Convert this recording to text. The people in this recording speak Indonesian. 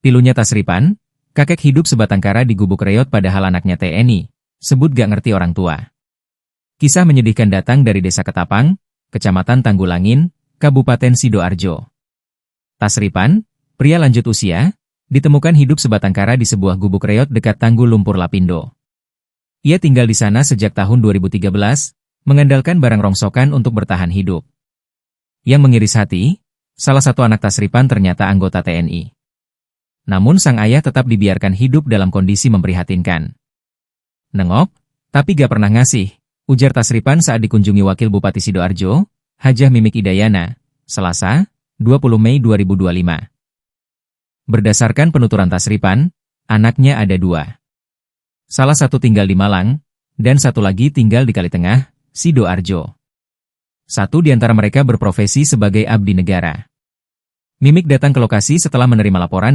Pilunya Tasripan, kakek hidup sebatang kara di gubuk reot padahal anaknya TNI, sebut gak ngerti orang tua. Kisah menyedihkan datang dari Desa Ketapang, Kecamatan Tanggulangin, Kabupaten Sidoarjo. Tasripan, pria lanjut usia, ditemukan hidup sebatang kara di sebuah gubuk reot dekat Tanggul Lumpur Lapindo. Ia tinggal di sana sejak tahun 2013, mengandalkan barang rongsokan untuk bertahan hidup. Yang mengiris hati, salah satu anak Tasripan ternyata anggota TNI. Namun sang ayah tetap dibiarkan hidup dalam kondisi memprihatinkan. Nengok, tapi gak pernah ngasih, ujar Tasripan saat dikunjungi Wakil Bupati Sidoarjo, Hajah Mimik Idayana, Selasa, 20 Mei 2025. Berdasarkan penuturan Tasripan, anaknya ada 2. Salah satu tinggal di Malang, dan satu lagi tinggal di Kalitengah, Sidoarjo. Satu di antara mereka berprofesi sebagai abdi negara. Mimik datang ke lokasi setelah menerima laporan